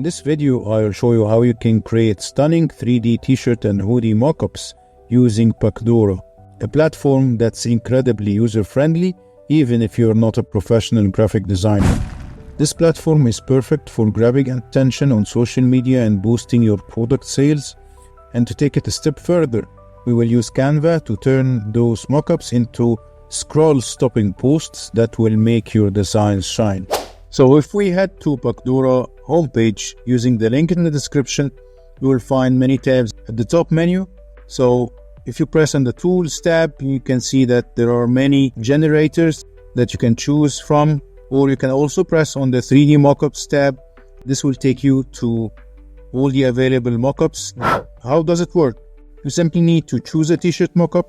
this video, I will show you how you can create stunning 3D t-shirt and hoodie mockups using Pacdora, a platform that's incredibly user-friendly even if you're not a professional graphic designer. This platform is perfect for grabbing attention on social media and boosting your product sales. And to take it a step further, we will use Canva to turn those mockups into scroll-stopping posts that will make your designs shine. So if we head to Pacdora homepage using the link in the description, you will find many tabs at the top menu. So if you press on the Tools tab, you can see that there are many generators that you can choose from, or you can also press on the 3D mockups tab. This will take you to all the available mockups. How does it work? You simply need to choose a t-shirt mockup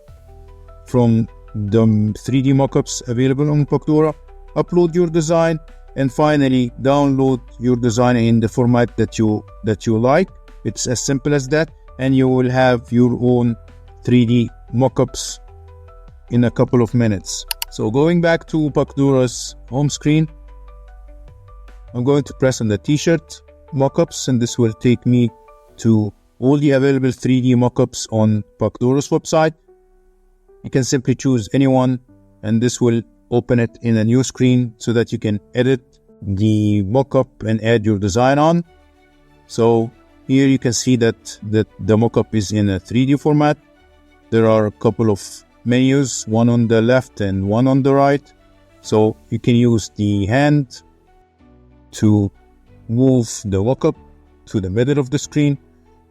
from the 3D mockups available on Pacdora, upload your design, and finally download your design in the format that you like. It's as simple as that, and you will have your own 3D mockups in a couple of minutes. So going back to Pacdora's home screen, I'm going to press on the t-shirt mockups, and this will take me to all the available 3D mockups on Pacdora's website. You can simply choose anyone, and this will open it in a new screen so that you can edit the mockup and add your design on. So here you can see that the mockup is in a 3D format. There are a couple of menus, one on the left and one on the right. So you can use the hand to move the mockup to the middle of the screen,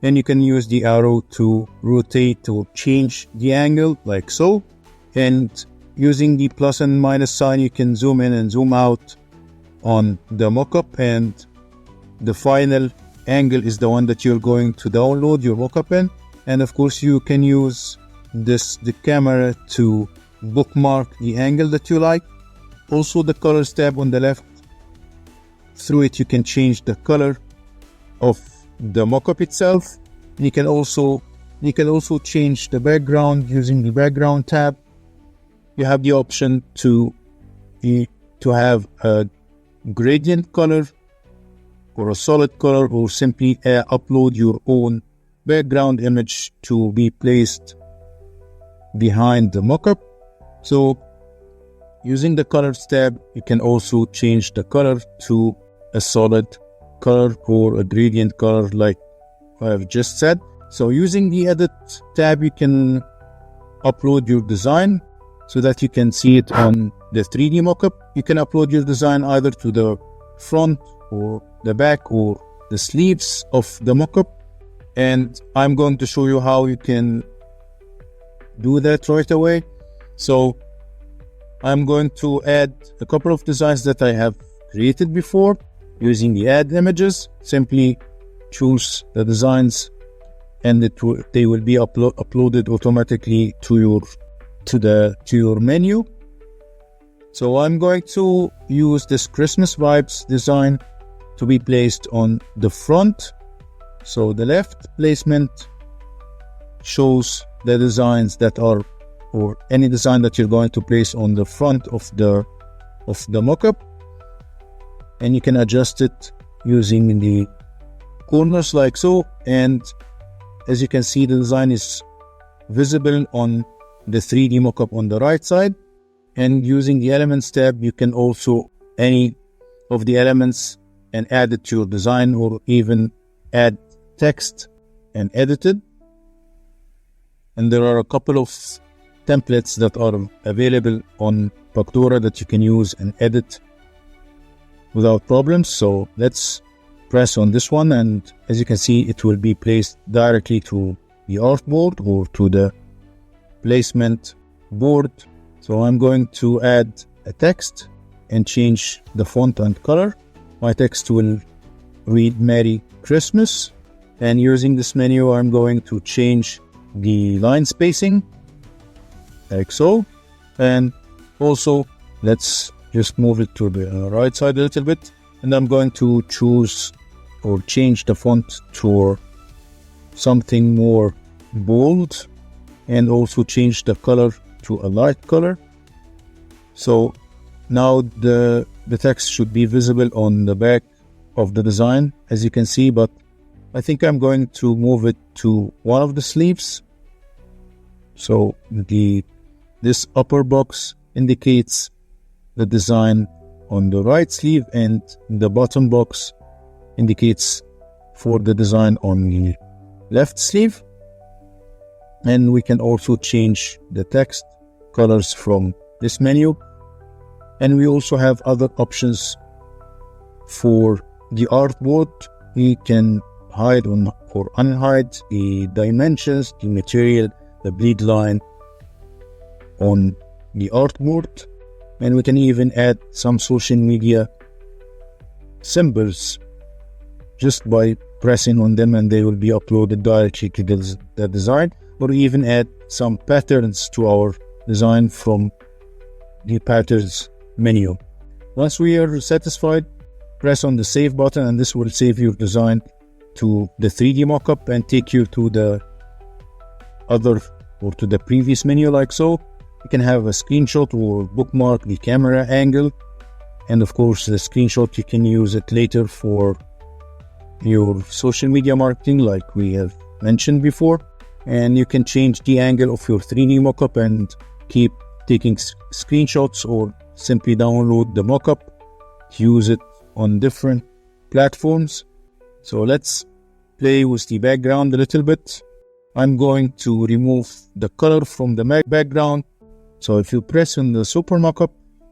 and you can use the arrow to rotate or change the angle like so. And using the plus and minus sign, you can zoom in and zoom out on the mockup, and the final angle is the one that you're going to download your mockup in. And of course you can use the camera to bookmark the angle that you like. Also the colors tab on the left, through it you can change the color of the mockup itself. You can also change the background using the background tab. You have the option to have a gradient color or a solid color, or simply upload your own background image to be placed behind the mockup. So using the colors tab, you can also change the color to a solid color or a gradient color like I've just said. So using the edit tab, you can upload your design so that you can see it on the 3D mockup. You can upload your design either to the front or the back or the sleeves of the mockup, and I'm going to show you how you can do that right away. So I'm going to add a couple of designs that I have created before using the add images. Simply choose the designs, and they will be uploaded automatically to your menu. So I'm going to use this Christmas vibes design to be placed on the front. So the left placement shows the designs that are, or any design that you're going to place on the front of the mockup, and you can adjust it using the corners like so. And as you can see, the design is visible on the 3D mockup on the right side. And using the elements tab, you can also any of the elements and add it to your design, or even add text and edit it. And there are a couple of templates that are available on Pacdora that you can use and edit without problems. So let's press on this one, and as you can see, it will be placed directly to the artboard or to the placement board. So I'm going to add a text and change the font and color. My text will read Merry Christmas, and using this menu, I'm going to change the line spacing like so. And also let's just move it to the right side a little bit, and I'm going to choose or change the font to something more bold, and also change the color to a light color. So now the text should be visible on the back of the design, as you can see, but I think I'm going to move it to one of the sleeves. So this upper box indicates the design on the right sleeve, and the bottom box indicates for the design on the left sleeve. And we can also change the text colors from this menu. And we also have other options for the artboard. We can hide or unhide the dimensions, the material, the bleed line on the artboard. And we can even add some social media symbols just by pressing on them, and they will be uploaded directly to the design, or even add some patterns to our design from the patterns menu. Once we are satisfied, press on the save button, and this will save your design to the 3D mockup and take you to the other or to the previous menu like so. You can have a screenshot or bookmark the camera angle, and of course the screenshot you can use it later for your social media marketing like we have mentioned before. And you can change the angle of your 3D mockup and keep taking screenshots, or simply download the mockup to use it on different platforms. So let's play with the background a little bit. I'm going to remove the color from the background. So if you press on the super mockup,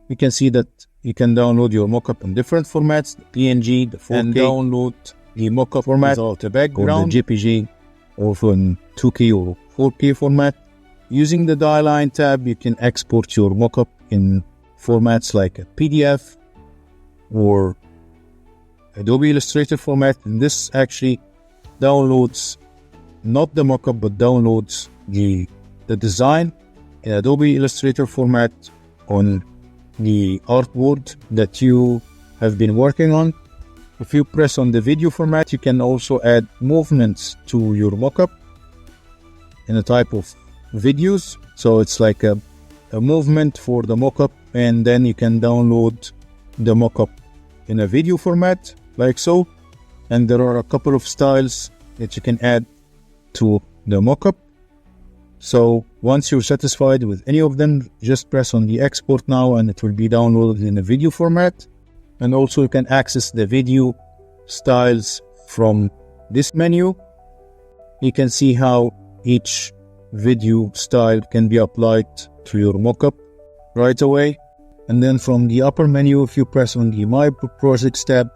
you can see that you can download your mockup in different formats, the PNG, the 4K, and download the mockup format without the background, or the JPG, or in 2K or 4K format. Using the die line tab, you can export your mockup in formats like a PDF or Adobe Illustrator format. And this actually downloads not the mockup, but downloads the design in Adobe Illustrator format on the artboard that you have been working on. If you press on the video format, you can also add movements to your mockup in a type of videos. So it's like a movement for the mockup, and then you can download the mockup in a video format like so. And there are a couple of styles that you can add to the mockup. So once you're satisfied with any of them, just press on the export now, and it will be downloaded in a video format. And also you can access the video styles from this menu. You can see how each video style can be applied to your mockup right away. And then from the upper menu, if you press on the My Projects tab,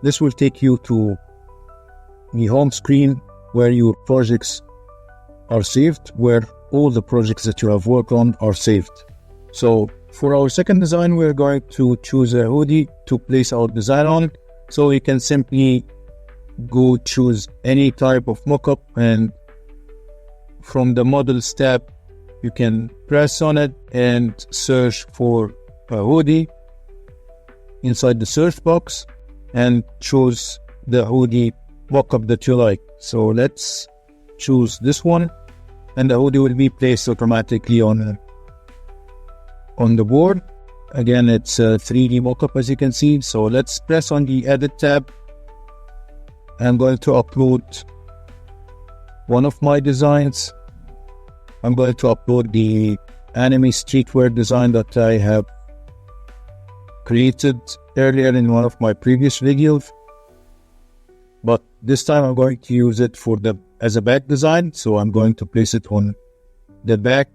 this will take you to the home screen where your projects are saved, where all the projects that you have worked on are saved. So for our second design, we're going to choose a hoodie to place our design on. So you can simply go choose any type of mockup, and from the models tab, you can press on it and search for a hoodie inside the search box and choose the hoodie mockup that you like. So let's choose this one, and the hoodie will be placed automatically on the board. Again, it's a 3D mockup, as you can see. So let's press on the edit tab. I'm going to upload one of my designs. I'm going to upload the anime streetwear design that I have created earlier in one of my previous videos, but this time I'm going to use it as a back design. So I'm going to place it on the back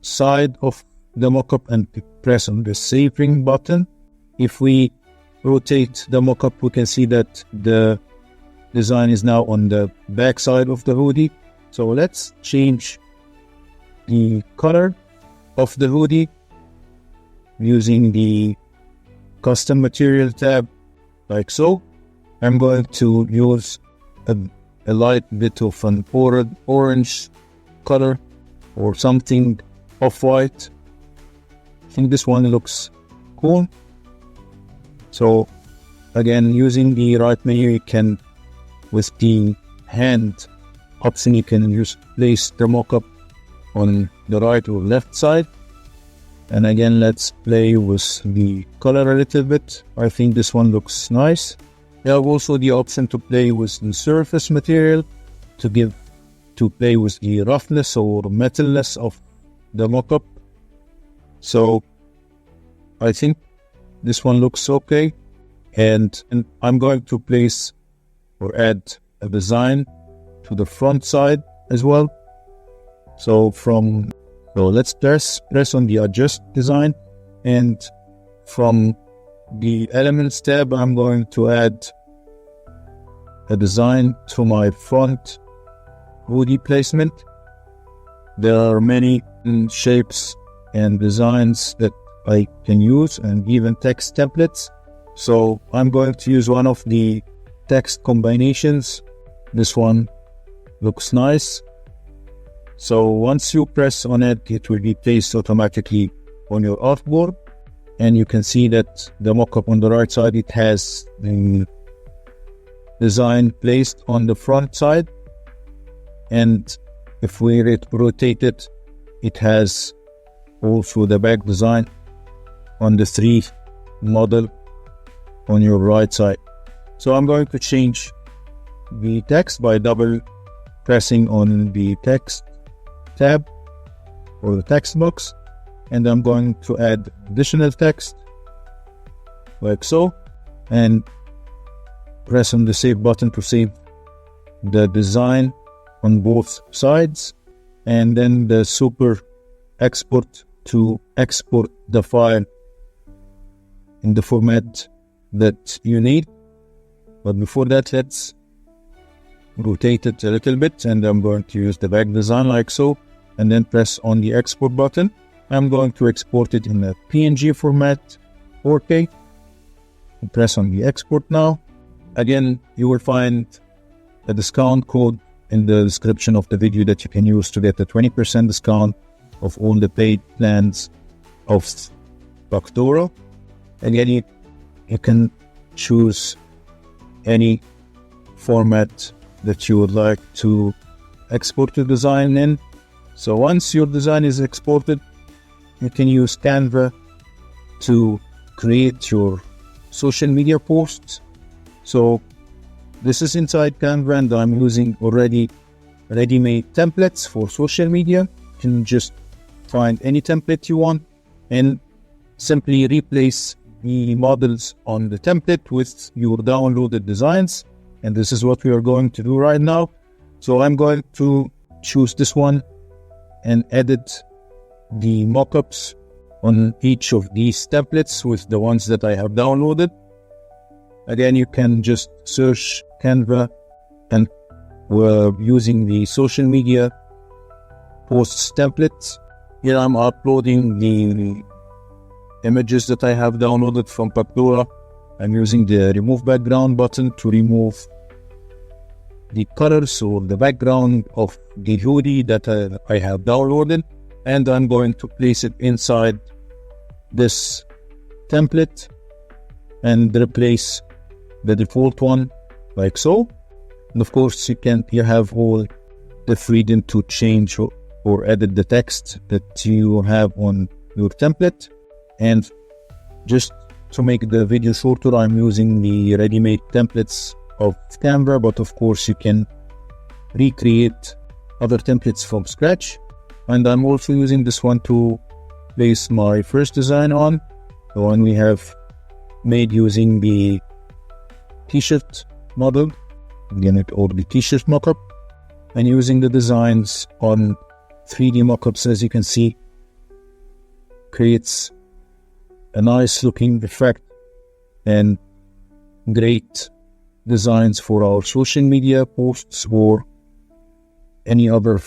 side of the mockup and press on the saving button. If we rotate the mockup, we can see that the design is now on the back side of the hoodie. So let's change the color of the hoodie using the custom material tab like so. I'm going to use a light bit of an orange color or something off-white. I think this one looks cool. So again, using the right menu, you can, with the hand option, you can place the mockup on the right or left side. And again, let's play with the color a little bit. I think this one looks nice. You have also the option to play with the surface material to play with the roughness or metalness of the mockup. So I think this one looks okay, and I'm going to place or add a design to the front side as well. So let's press on the adjust design, and from the elements tab I'm going to add a design to my front hoodie placement. There are many shapes and designs that I can use, and even text templates. So I'm going to use one of the text combinations. This one looks nice. So once you press on it, it will be placed automatically on your artboard. And you can see that the mockup on the right side, it has the design placed on the front side. And if we rotate it, it has also the back design on the 3 model on your right side. So I'm going to change the text by double pressing on the text tab or the text box, and I'm going to add additional text like so, and press on the save button to save the design on both sides, and then the super export to export the file in the format that you need. But before that, let's rotate it a little bit, and I'm going to use the back design like so, and then press on the export button. I'm going to export it in a PNG format, 4K. Press on the export now. Again, you will find a discount code in the description of the video that you can use to get a 20% discount of all the paid plans of Pacdora. Again, you can choose any format that you would like to export your design in. So once your design is exported, you can use Canva to create your social media posts. So this is inside Canva, and I'm using already ready-made templates for social media. You can just find any template you want and simply replace the models on the template with your downloaded designs. And this is what we are going to do right now. So I'm going to choose this one and edit the mockups on each of these templates with the ones that I have downloaded. Again, you can just search Canva, and we're using the social media posts templates. Here I'm uploading the images that I have downloaded from Pacdora. I'm using the remove background button to remove the colors or the background of the hoodie that I have downloaded, and I'm going to place it inside this template and replace the default one like so. And of course, you have all the freedom to change or edit the text that you have on your template. And just to make the video shorter, I'm using the ready-made templates of Canva, but of course you can recreate other templates from scratch. And I'm also using this one to place my first design on, the one we have made using the t-shirt model, again or the t-shirt mockup, and using the designs on 3D mockups. As you can see, creates a nice looking effect and great designs for our social media posts or any other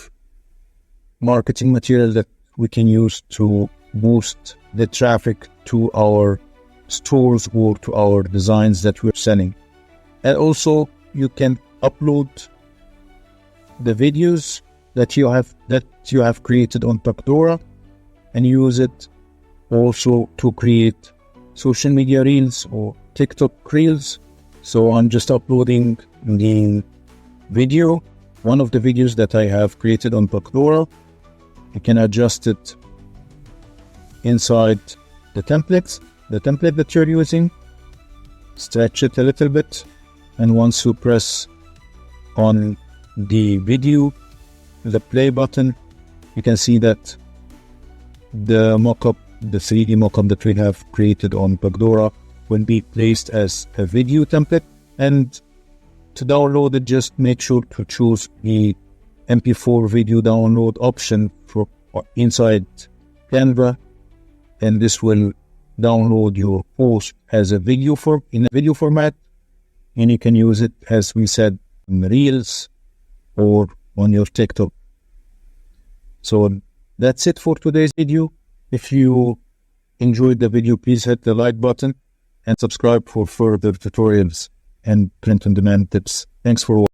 marketing material that we can use to boost the traffic to our stores or to our designs that we're selling. And also you can upload the videos that you have created on Pacdora and use it also to create social media reels or TikTok reels. So I'm just uploading the video, one of the videos that I have created on Pacdora. You can adjust it inside the template that you're using, stretch it a little bit, And once you press on the video, the play button, you can see that the mockup, the 3D mockup that we have created on Pacdora, will be placed as a video template. And to download it, just make sure to choose the MP4 video download option for inside Canva, and this will download your post as a video in a video format, and you can use it, as we said, in Reels or on your TikTok. So that's it for today's video. If you enjoyed the video, please hit the like button and subscribe for further tutorials and print-on-demand tips. Thanks for watching.